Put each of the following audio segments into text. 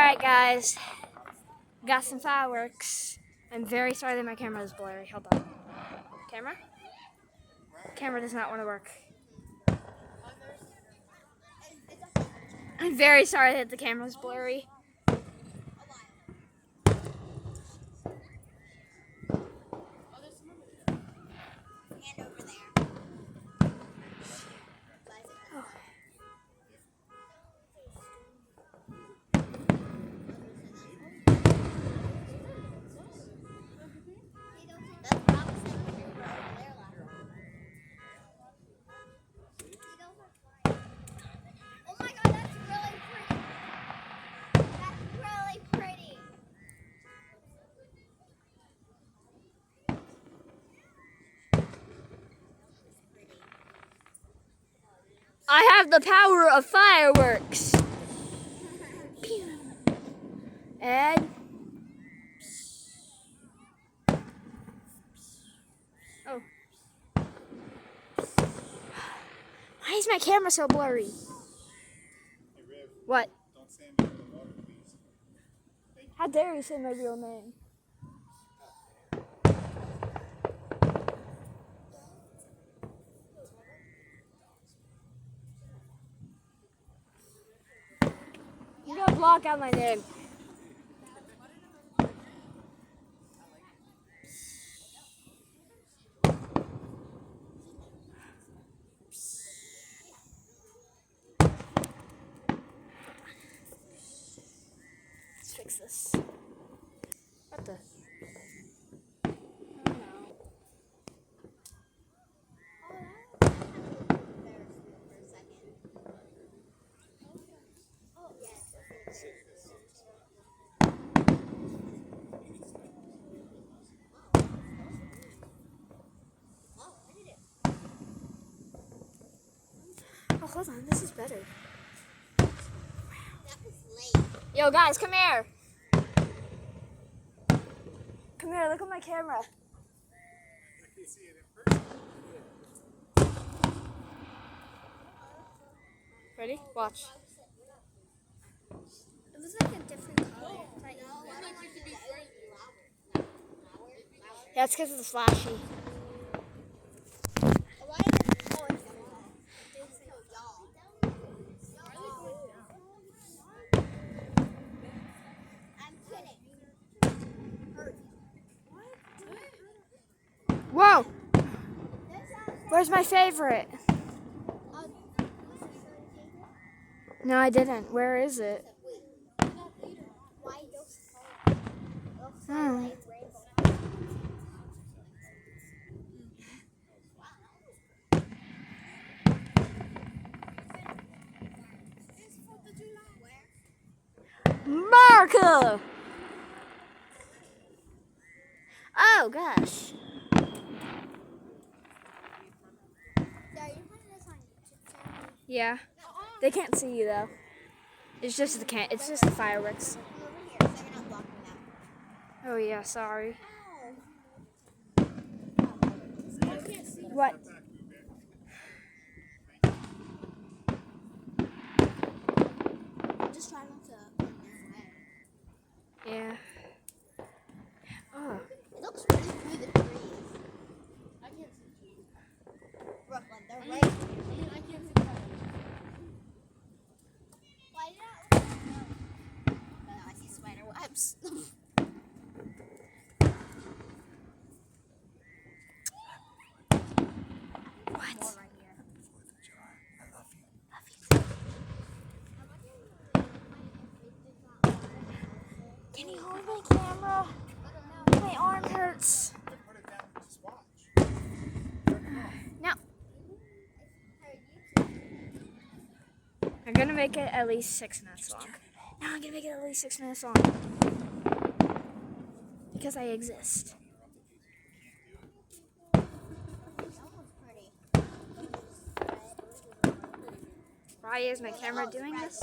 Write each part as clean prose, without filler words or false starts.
Alright guys, got some fireworks. I'm very sorry that my camera is blurry. Hold on. Camera? Camera does not want to work. I'm very sorry that the camera is blurry. I have the power of fireworks. And oh, why is my camera so blurry? What? Don't say my real water, please. How dare you say my real name? You're gonna block out my name. Let's fix this. What the? Oh, hold on. This is better. Yo, guys, come here. Come here. Look at my camera. I can see it in person. Ready? Watch. It was like a different color. Yeah, it's because it's flashy. Whoa! Where's my favorite? No, I didn't. Where is it? Hmm. Marco! Oh gosh. Yeah. They can't see you though. It's just the fireworks. Oh yeah, sorry. What? Just try not to. Yeah. Oh. It looks really through the trees. I can't see trees. Brooklyn, they're right. I can't see trees. Why did I? No, I see spider webs. What? Can you hold my camera? My arm hurts. Put it down and just watch. No. I'm gonna make it at least 6 minutes long. No, I'm gonna make it at least 6 minutes long. Because I exist. Why is my camera doing this?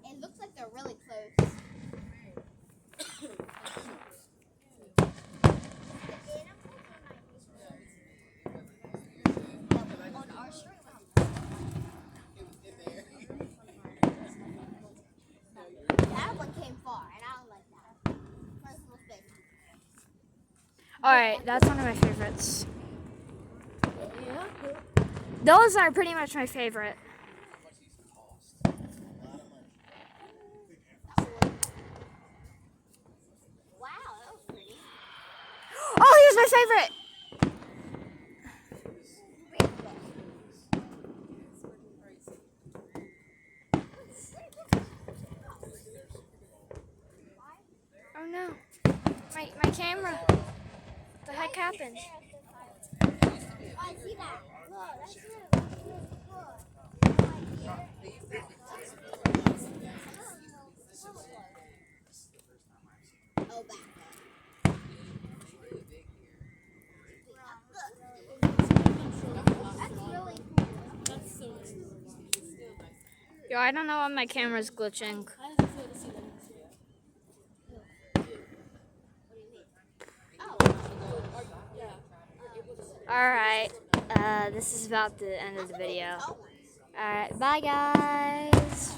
It looks like they're really close. Alright, that's one of my favorites. Those are pretty much my favorite. Wow, that was pretty. Oh, here's my favorite! Oh no. My camera. What the heck happened? I see that. Look, that's it. Oh, back. That's really cool. Yo, I don't know why my camera's glitching. Alright, this is about the end of the video. Alright, bye guys.